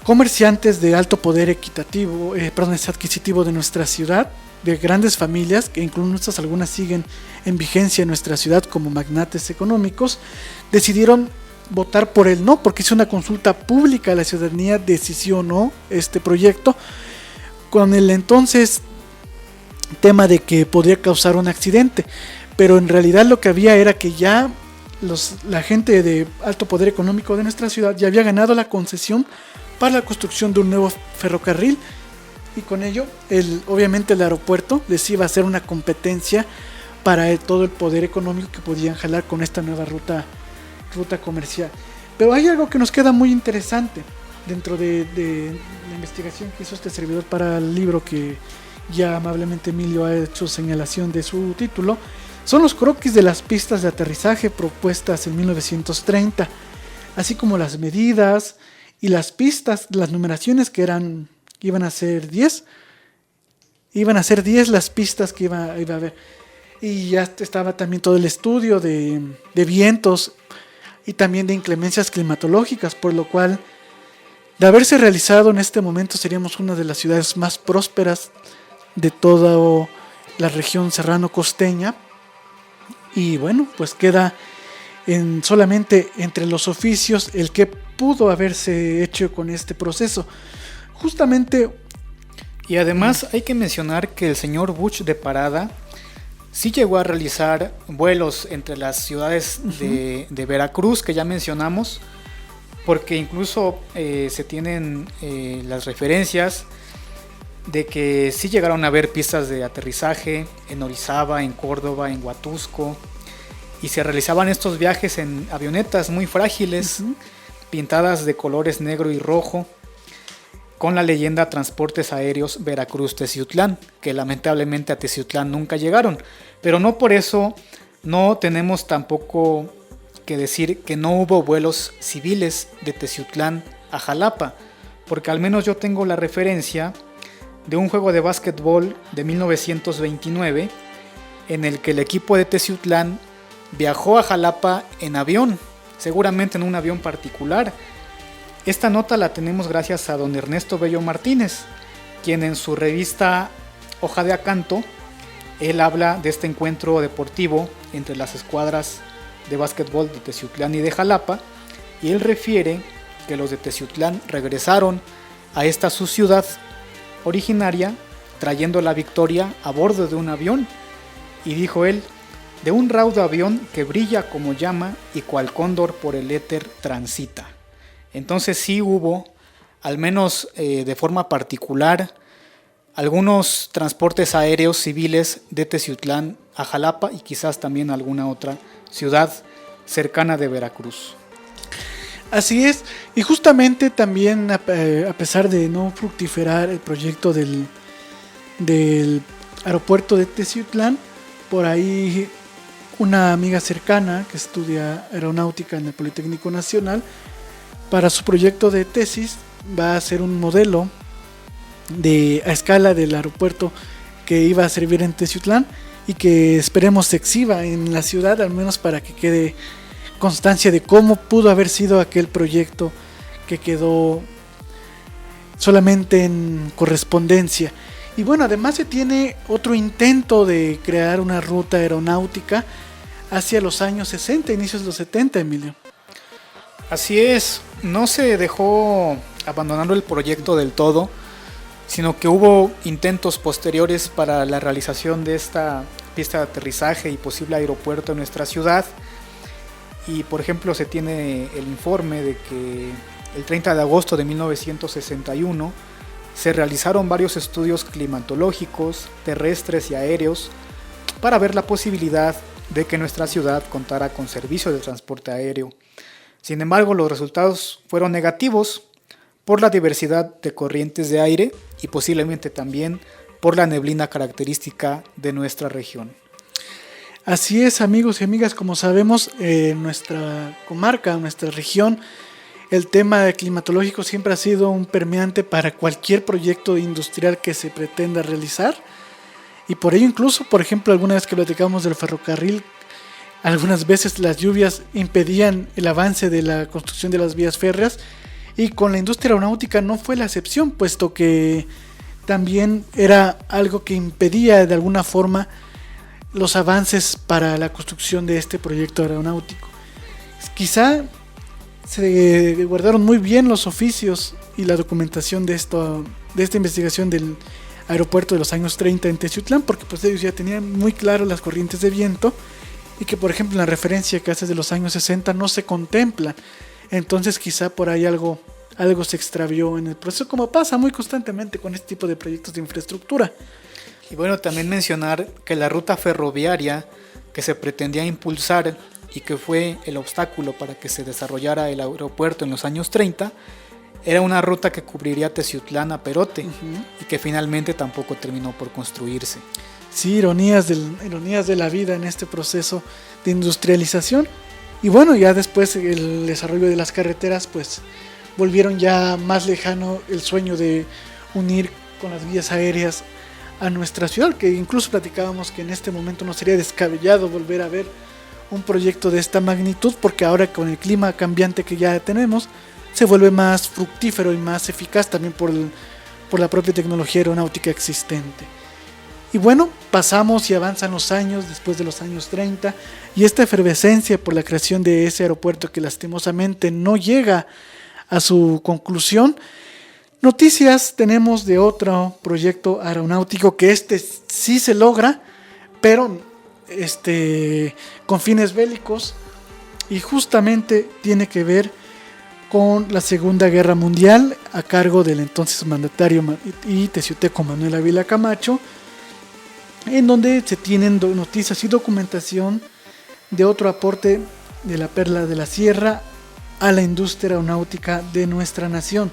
comerciantes de alto poder adquisitivo de nuestra ciudad, de grandes familias, que incluso algunas siguen en vigencia en nuestra ciudad como magnates económicos, decidieron votar por el no, porque hizo una consulta pública a la ciudadanía de si sí o no este proyecto, con el entonces tema de que podría causar un accidente. Pero en realidad lo que había era que ya la gente de alto poder económico de nuestra ciudad ya había ganado la concesión para la construcción de un nuevo ferrocarril, y con ello obviamente el aeropuerto les iba a hacer una competencia para todo el poder económico que podían jalar con esta nueva ruta comercial. Pero hay algo que nos queda muy interesante dentro de la investigación que hizo este servidor para el libro, que ya amablemente Emilio ha hecho señalación de su título. Son los croquis de las pistas de aterrizaje propuestas en 1930, así como las medidas y las pistas, las numeraciones que eran iban a ser 10. Iban a ser 10 las pistas que iba a haber. Y ya estaba también todo el estudio de vientos y también de inclemencias climatológicas, por lo cual, de haberse realizado en este momento, seríamos una de las ciudades más prósperas de toda la región serrano-costeña. Y bueno, pues queda solamente entre los oficios el que pudo haberse hecho con este proceso. Justamente. Y además hay que mencionar que el señor Buch de Parada sí llegó a realizar vuelos entre las ciudades de Veracruz, que ya mencionamos, porque incluso se tienen las referencias de que sí llegaron a haber pistas de aterrizaje en Orizaba, en Córdoba, en Huatusco, y se realizaban estos viajes en avionetas muy frágiles, pintadas de colores negro y rojo, con la leyenda Transportes Aéreos Veracruz-Teciutlán, que lamentablemente a Teciutlán nunca llegaron, pero no por eso no tenemos tampoco que decir que no hubo vuelos civiles de Teciutlán a Jalapa, porque al menos yo tengo la referencia de un juego de básquetbol de 1929 en el que el equipo de Teciutlán viajó a Jalapa en avión, seguramente en un avión particular. Esta nota la tenemos gracias a don Ernesto Bello Martínez, quien en su revista Hoja de Acanto, él habla de este encuentro deportivo entre las escuadras de básquetbol de Teciutlán y de Jalapa, y él refiere que los de Teciutlán regresaron a esta su ciudad originaria trayendo la victoria a bordo de un avión, y dijo él, de un raudo avión que brilla como llama y cual cóndor por el éter transita. Entonces sí hubo, al menos de forma particular, algunos transportes aéreos civiles de Teciutlán a Jalapa y quizás también alguna otra ciudad cercana de Veracruz. Así es, y justamente también a pesar de no fructiferar el proyecto del aeropuerto de Teciutlán, por ahí una amiga cercana que estudia aeronáutica en el Politécnico Nacional, para su proyecto de tesis va a hacer un modelo a escala del aeropuerto que iba a servir en Teciutlán y que esperemos se exhiba en la ciudad, al menos para que quede constancia de cómo pudo haber sido aquel proyecto que quedó solamente en correspondencia. Y bueno, además se tiene otro intento de crear una ruta aeronáutica hacia los años 60, inicios de los 70, Emilio. Así es, no se dejó abandonando el proyecto del todo, sino que hubo intentos posteriores para la realización de esta pista de aterrizaje y posible aeropuerto en nuestra ciudad. Y por ejemplo se tiene el informe de que el 30 de agosto de 1961 se realizaron varios estudios climatológicos, terrestres y aéreos para ver la posibilidad de que nuestra ciudad contara con servicio de transporte aéreo. Sin embargo, los resultados fueron negativos por la diversidad de corrientes de aire y posiblemente también por la neblina característica de nuestra región. Así es, amigos y amigas, como sabemos, en nuestra comarca, en nuestra región, el tema climatológico siempre ha sido un permeante para cualquier proyecto industrial que se pretenda realizar. Y por ello incluso, por ejemplo, alguna vez que platicamos del ferrocarril, algunas veces las lluvias impedían el avance de la construcción de las vías férreas, y con la industria aeronáutica no fue la excepción, puesto que también era algo que impedía de alguna forma los avances para la construcción de este proyecto aeronáutico. Quizá se guardaron muy bien los oficios y la documentación de esta investigación del aeropuerto de los años 30 en Teciutlán, porque pues ellos ya tenían muy claro las corrientes de viento, y que por ejemplo en la referencia que hace de los años 60 no se contempla. Entonces quizá por ahí algo se extravió en el proceso, como pasa muy constantemente con este tipo de proyectos de infraestructura. Y bueno, también mencionar que la ruta ferroviaria que se pretendía impulsar y que fue el obstáculo para que se desarrollara el aeropuerto en los años 30, era una ruta que cubriría Teciutlán a Perote, y que finalmente tampoco terminó por construirse. Sí, ironías de la vida en este proceso de industrialización. Y bueno, ya después el desarrollo de las carreteras, pues volvieron ya más lejano el sueño de unir con las vías aéreas a nuestra ciudad, que incluso platicábamos que en este momento no sería descabellado volver a ver un proyecto de esta magnitud, porque ahora con el clima cambiante que ya tenemos, se vuelve más fructífero y más eficaz también por la propia tecnología aeronáutica existente. Y bueno, pasamos y avanzan los años, después de los años 30, y esta efervescencia por la creación de ese aeropuerto que lastimosamente no llega a su conclusión. Noticias tenemos de otro proyecto aeronáutico que sí se logra, pero con fines bélicos, y justamente tiene que ver con la Segunda Guerra Mundial a cargo del entonces mandatario y teciuteco Manuel Ávila Camacho, en donde se tienen noticias y documentación de otro aporte de la Perla de la Sierra a la industria aeronáutica de nuestra nación.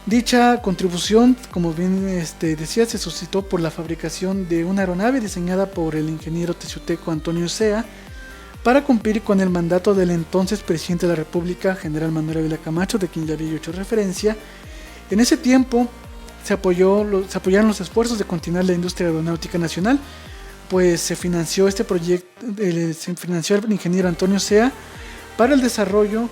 Dicha contribución, como bien decía, se suscitó por la fabricación de una aeronave diseñada por el ingeniero teciuteco Antonio Sea para cumplir con el mandato del entonces presidente de la República, general Manuel Ávila Camacho, de quien ya había hecho referencia. En ese tiempo se apoyaron los esfuerzos de continuar la industria aeronáutica nacional, pues se financió este proyecto, se financió el ingeniero Antonio Sea para el desarrollo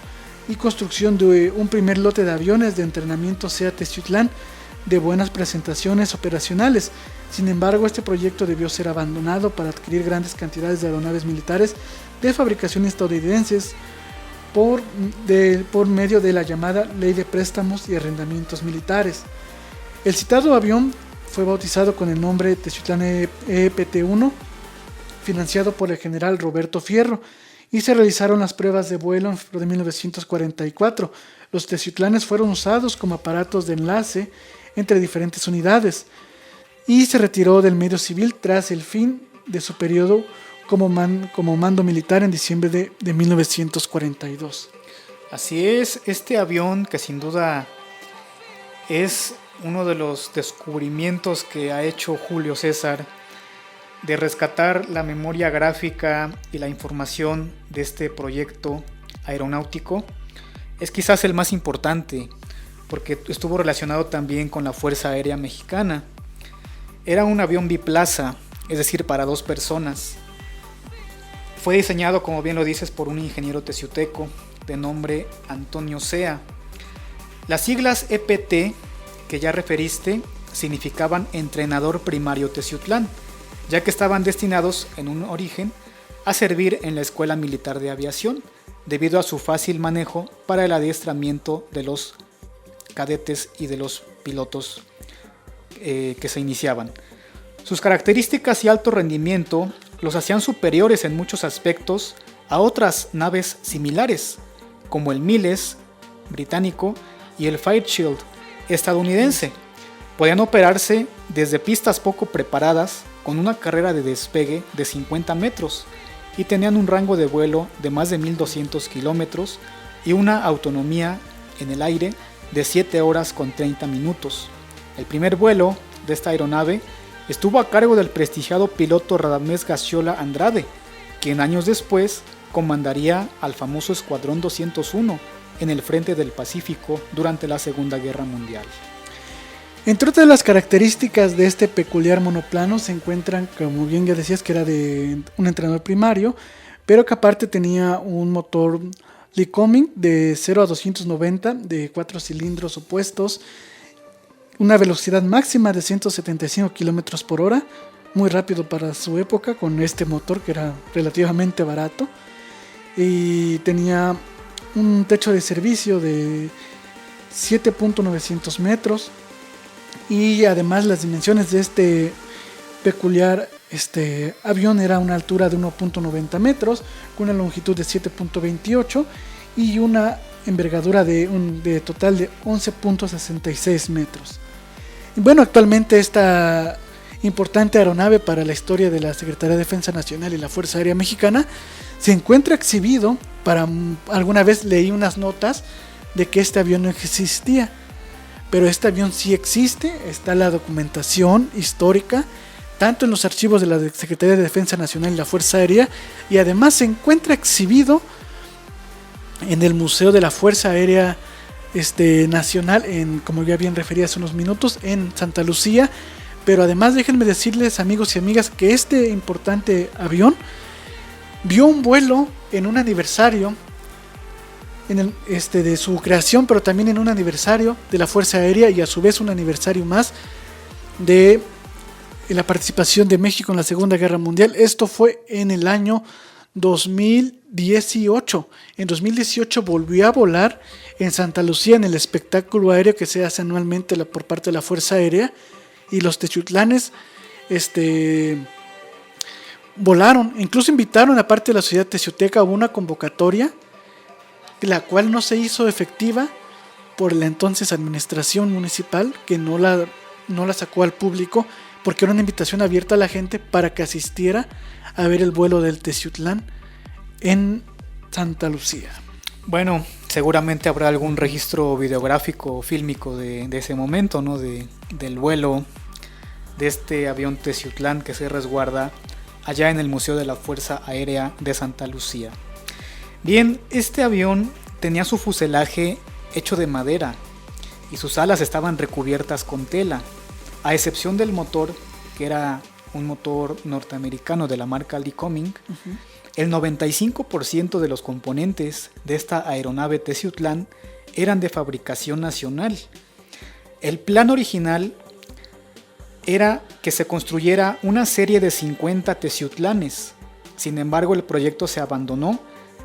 y construcción de un primer lote de aviones de entrenamiento Sea Teciutlán de buenas presentaciones operacionales. Sin embargo, este proyecto debió ser abandonado para adquirir grandes cantidades de aeronaves militares de fabricación estadounidenses por medio de la llamada Ley de Préstamos y Arrendamientos Militares. El citado avión fue bautizado con el nombre Teciutlán EPT-1, financiado por el general Roberto Fierro, y se realizaron las pruebas de vuelo en febrero de 1944. Los Teciutlanes fueron usados como aparatos de enlace entre diferentes unidades y se retiró del medio civil tras el fin de su periodo como mando militar en diciembre de 1942. Así es, este avión que sin duda es uno de los descubrimientos que ha hecho Julio César de rescatar la memoria gráfica y la información de este proyecto aeronáutico, es quizás el más importante porque estuvo relacionado también con la Fuerza Aérea Mexicana. Era un avión biplaza, es decir, para 2 personas. Fue diseñado, como bien lo dices, por un ingeniero teciuteco de nombre Antonio Sea. Las siglas EPT que ya referiste significaban Entrenador Primario Teciutlán, ya que estaban destinados en un origen a servir en la Escuela Militar de Aviación, debido a su fácil manejo para el adiestramiento de los cadetes y de los pilotos que se iniciaban. Sus características y alto rendimiento los hacían superiores en muchos aspectos a otras naves similares, como el Miles británico y el Fairchild estadounidense. Podían operarse desde pistas poco preparadas con una carrera de despegue de 50 metros y tenían un rango de vuelo de más de 1200 kilómetros y una autonomía en el aire de 7 horas con 30 minutos. El primer vuelo de esta aeronave estuvo a cargo del prestigiado piloto Radamés Gaxiola Andrade, quien años después comandaría al famoso Escuadrón 201 en el frente del Pacífico durante la Segunda Guerra Mundial. Entre otras las características de este peculiar monoplano se encuentran, como bien ya decías, que era de un entrenador primario, pero que aparte tenía un motor Lycoming de 0 a 290 de 4 cilindros opuestos, una velocidad máxima de 175 km por hora, muy rápido para su época con este motor que era relativamente barato, y tenía un techo de servicio de 7.900 metros, y además las dimensiones de este peculiar avión era una altura de 1.90 metros con una longitud de 7.28 y una envergadura de total de 11.66 metros. Y bueno, actualmente esta importante aeronave para la historia de la Secretaría de Defensa Nacional y la Fuerza Aérea Mexicana se encuentra exhibido. Alguna vez leí unas notas de que este avión no existía, pero este avión sí existe. Está la documentación histórica tanto en los archivos de la Secretaría de Defensa Nacional y la Fuerza Aérea, y además se encuentra exhibido en el Museo de la Fuerza Aérea nacional, como ya bien referí hace unos minutos, en Santa Lucía. Pero además déjenme decirles, amigos y amigas, que este importante avión vio un vuelo en un aniversario de su creación, pero también en un aniversario de la Fuerza Aérea, y a su vez un aniversario más de la participación de México en la Segunda Guerra Mundial. Esto fue en el año 2018. En 2018 volvió a volar en Santa Lucía en el espectáculo aéreo que se hace anualmente por parte de la Fuerza Aérea, y los techutlanes volaron. Incluso invitaron a parte de la sociedad teciuteca a una convocatoria, la cual no se hizo efectiva por la entonces administración municipal, que no la sacó al público, porque era una invitación abierta a la gente para que asistiera a ver el vuelo del Teciutlán en Santa Lucía. Bueno, seguramente habrá algún registro videográfico o fílmico de ese momento, ¿no? Del vuelo de este avión Teciutlán que se resguarda allá en el Museo de la Fuerza Aérea de Santa Lucía. Bien, este avión tenía su fuselaje hecho de madera y sus alas estaban recubiertas con tela, a excepción del motor, que era un motor norteamericano de la marca Lycoming. El 95% de los componentes de esta aeronave Teciutlán eran de fabricación nacional. El plan original era que se construyera una serie de 50 Teciutlanes. Sin embargo, el proyecto se abandonó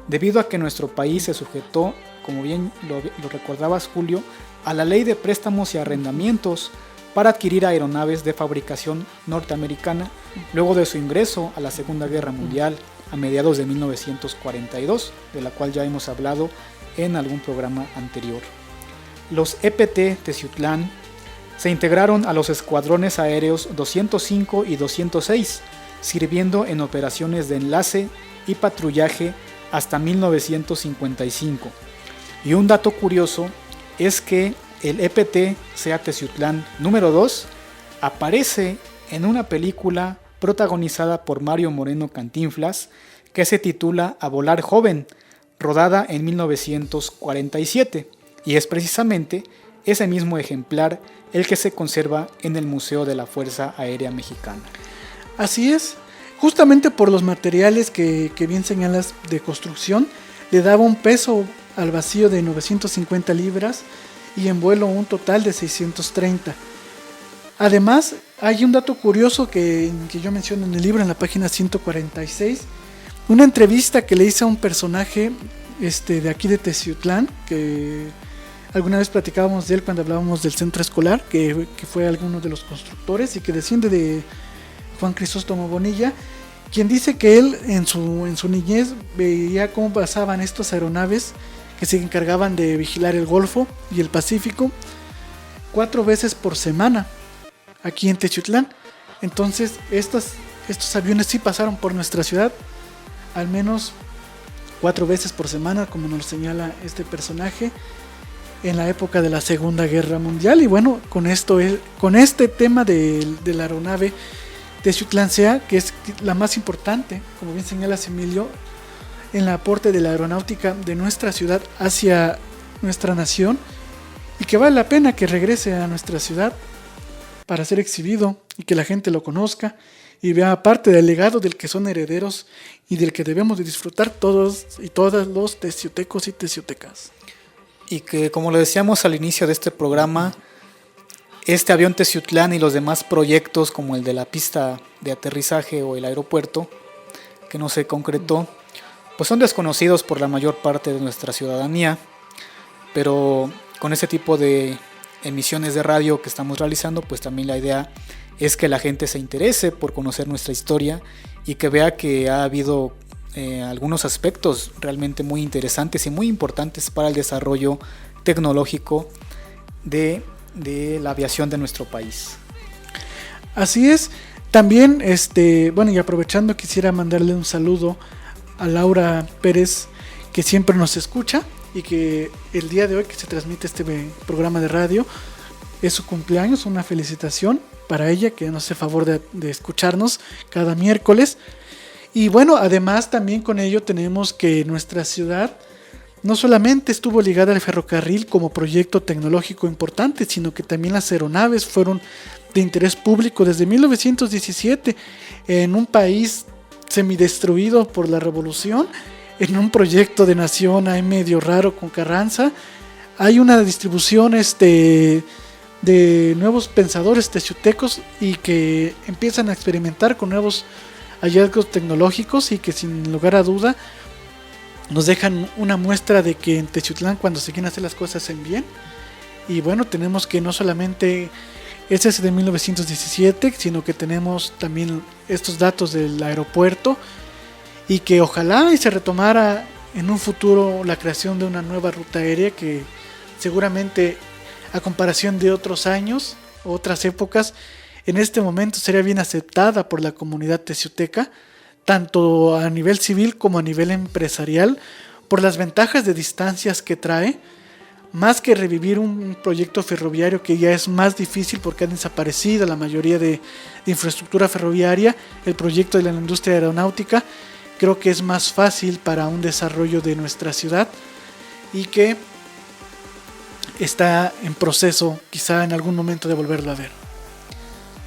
debido a que nuestro país se sujetó, como bien lo recordabas, Julio, a la ley de préstamos y arrendamientos para adquirir aeronaves de fabricación norteamericana luego de su ingreso a la Segunda Guerra Mundial a mediados de 1942, de la cual ya hemos hablado en algún programa anterior. Los EPT Teciutlán se integraron a los escuadrones aéreos 205 y 206, sirviendo en operaciones de enlace y patrullaje hasta 1955. Y un dato curioso es que el EPT Sea Teciutlán número 2 aparece en una película protagonizada por Mario Moreno Cantinflas que se titula A Volar Joven, rodada en 1947, y es precisamente ese mismo ejemplar el que se conserva en el Museo de la Fuerza Aérea Mexicana. Así es, justamente por los materiales que bien señalas de construcción, le daba un peso al vacío de 950 libras y en vuelo un total de 630. Además, hay un dato curioso que yo menciono en el libro, en la página 146, una entrevista que le hice a un personaje de aquí de Teciutlán, que alguna vez platicábamos de él cuando hablábamos del centro escolar, que fue alguno de los constructores y que desciende de Juan Crisóstomo Bonilla, quien dice que él en su niñez veía cómo pasaban estas aeronaves que se encargaban de vigilar el Golfo y el Pacífico 4 veces por semana aquí en Teciutlán. Entonces estos aviones sí pasaron por nuestra ciudad al menos 4 veces por semana, como nos señala este personaje, en la época de la Segunda Guerra Mundial. Y bueno, con este tema de la aeronave Teciutlán Sea, que es la más importante, como bien señalas, Emilio, en el aporte de la aeronáutica de nuestra ciudad hacia nuestra nación, y que vale la pena que regrese a nuestra ciudad para ser exhibido y que la gente lo conozca y vea parte del legado del que son herederos y del que debemos de disfrutar todos y todas los teciutecos y teciutecas. Y que, como lo decíamos al inicio de este programa, este avión Teciutlán y los demás proyectos como el de la pista de aterrizaje o el aeropuerto, que no se concretó, pues son desconocidos por la mayor parte de nuestra ciudadanía, pero con este tipo de emisiones de radio que estamos realizando, pues también la idea es que la gente se interese por conocer nuestra historia y que vea que ha habido algunos aspectos realmente muy interesantes y muy importantes para el desarrollo tecnológico de la aviación de nuestro país. Así es. También, bueno, y aprovechando, quisiera mandarle un saludo a Laura Pérez, que siempre nos escucha y que el día de hoy que se transmite este programa de radio es su cumpleaños. Una felicitación para ella, que nos hace favor de escucharnos cada miércoles. Y bueno, además también con ello tenemos que nuestra ciudad no solamente estuvo ligada al ferrocarril como proyecto tecnológico importante, sino que también las aeronaves fueron de interés público desde 1917 en un país semidestruido por la revolución, en un proyecto de nación ahí medio raro con Carranza. Hay una distribución de nuevos pensadores teciutecos y que empiezan a experimentar con nuevos hallazgos tecnológicos y que sin lugar a duda nos dejan una muestra de que en Teciutlán cuando se quieren hacer las cosas en bien. Y bueno, tenemos que no solamente este es de 1917, sino que tenemos también estos datos del aeropuerto y que ojalá y se retomara en un futuro la creación de una nueva ruta aérea que seguramente a comparación de otros años, otras épocas, en este momento sería bien aceptada por la comunidad teciuteca, tanto a nivel civil como a nivel empresarial, por las ventajas de distancias que trae, más que revivir un proyecto ferroviario que ya es más difícil porque han desaparecido la mayoría de infraestructura ferroviaria. El proyecto de la industria aeronáutica creo que es más fácil para un desarrollo de nuestra ciudad y que está en proceso quizá en algún momento de volverlo a ver.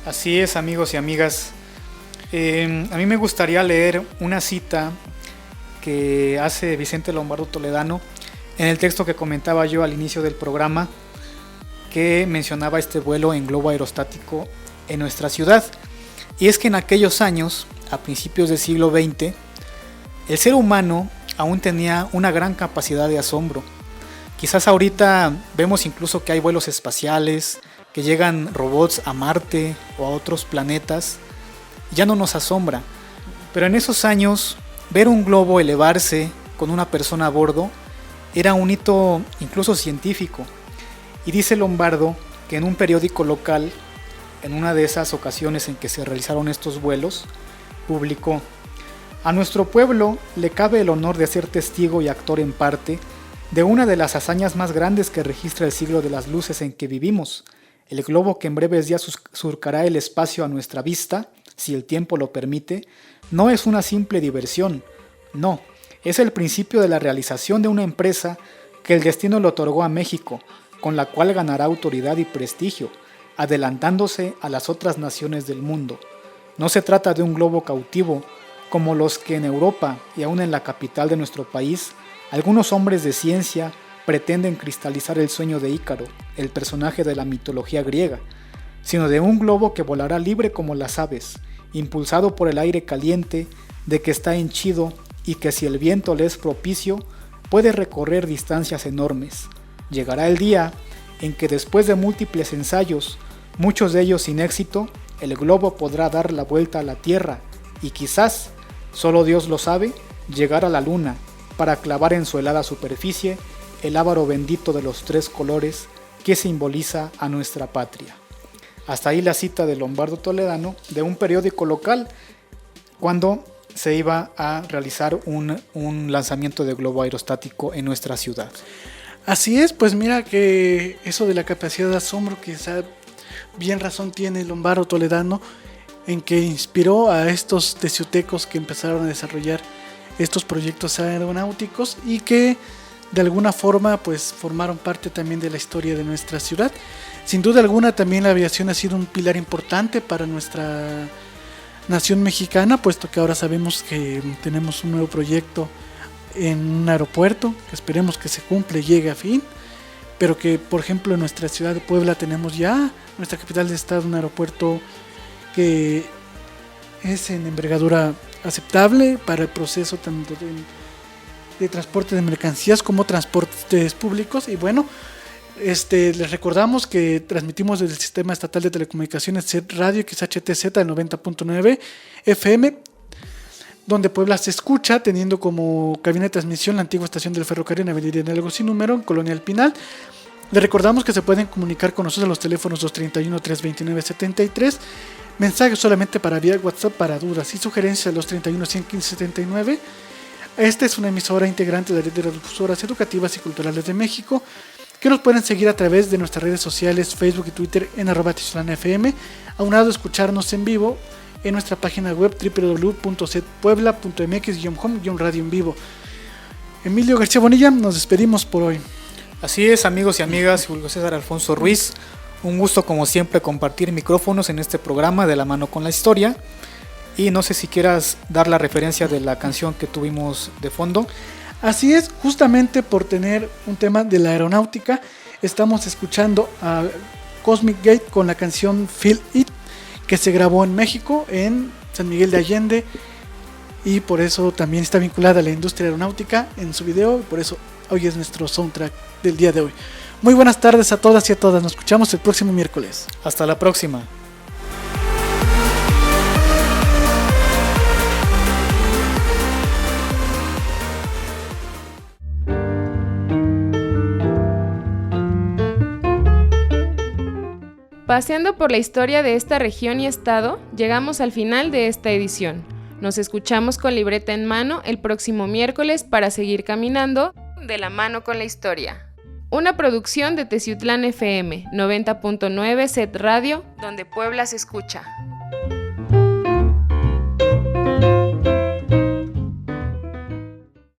Así es, amigos y amigas. A mí me gustaría leer una cita que hace Vicente Lombardo Toledano en el texto que comentaba yo al inicio del programa, que mencionaba este vuelo en globo aerostático en nuestra ciudad. Y es que en aquellos años, a principios del siglo XX, el ser humano aún tenía una gran capacidad de asombro. Quizás ahorita vemos incluso que hay vuelos espaciales, que llegan robots a Marte o a otros planetas. Ya no nos asombra, pero en esos años ver un globo elevarse con una persona a bordo era un hito incluso científico. Y dice Lombardo que en un periódico local, en una de esas ocasiones en que se realizaron estos vuelos, publicó: a nuestro pueblo le cabe el honor de ser testigo y actor en parte de una de las hazañas más grandes que registra el siglo de las luces en que vivimos. El globo que en breves días surcará el espacio a nuestra vista, si el tiempo lo permite, no es una simple diversión, no, es el principio de la realización de una empresa que el destino le otorgó a México, con la cual ganará autoridad y prestigio, adelantándose a las otras naciones del mundo. No se trata de un globo cautivo, como los que en Europa y aún en la capital de nuestro país, algunos hombres de ciencia pretenden cristalizar el sueño de Ícaro, el personaje de la mitología griega, sino de un globo que volará libre como las aves, impulsado por el aire caliente de que está henchido y que si el viento le es propicio, puede recorrer distancias enormes. Llegará el día en que después de múltiples ensayos, muchos de ellos sin éxito, el globo podrá dar la vuelta a la Tierra y quizás, solo Dios lo sabe, llegar a la Luna para clavar en su helada superficie el ávaro bendito de los tres colores que simboliza a nuestra patria. Hasta ahí la cita de Lombardo Toledano de un periódico local cuando se iba a realizar un lanzamiento de globo aerostático en nuestra ciudad. Así es, pues mira que eso de la capacidad de asombro, quizá bien razón tiene Lombardo Toledano en que inspiró a estos teciutecos que empezaron a desarrollar estos proyectos aeronáuticos y que de alguna forma pues formaron parte también de la historia de nuestra ciudad. Sin duda alguna también la aviación ha sido un pilar importante para nuestra nación mexicana, puesto que ahora sabemos que tenemos un nuevo proyecto en un aeropuerto, que esperemos que se cumpla y llegue a fin, pero que por ejemplo en nuestra ciudad de Puebla tenemos ya, nuestra capital de estado, un aeropuerto que es en envergadura aceptable para el proceso tanto de transporte de mercancías como transportes públicos. Y bueno, les recordamos que transmitimos desde el Sistema Estatal de Telecomunicaciones CET Radio XHTZ del 90.9 FM, donde Puebla se escucha, teniendo como cabina de transmisión la antigua estación del ferrocarril en Avenida Hidalgo sin número, en Colonia El Pinal. Les recordamos que se pueden comunicar con nosotros a los teléfonos 231-329-73, mensajes solamente para vía WhatsApp para dudas y sugerencias a los 31-115-79. Esta es una emisora integrante de la red de radiodifusoras educativas y culturales de México, que nos pueden seguir a través de nuestras redes sociales, Facebook y Twitter en @TeciutlanFM, aunado a escucharnos en vivo en nuestra página web www.setpuebla.mx/home-radio en vivo. Emilio García Bonilla, nos despedimos por hoy. Así es, amigos y amigas, Julio César Alfonso Ruiz, un gusto como siempre compartir micrófonos en este programa de la mano con la historia. Y no sé si quieras dar la referencia de la canción que tuvimos de fondo. Así es, justamente por tener un tema de la aeronáutica, estamos escuchando a Cosmic Gate con la canción Feel It, que se grabó en México, en San Miguel de Allende, y por eso también está vinculada a la industria aeronáutica en su video, y por eso hoy es nuestro soundtrack del día de hoy. Muy buenas tardes a todas y a todas, nos escuchamos el próximo miércoles. Hasta la próxima. Paseando por la historia de esta región y estado, llegamos al final de esta edición. Nos escuchamos con libreta en mano el próximo miércoles para seguir caminando de la mano con la historia. Una producción de Teciutlán FM 90.9 Set Radio, donde Puebla se escucha.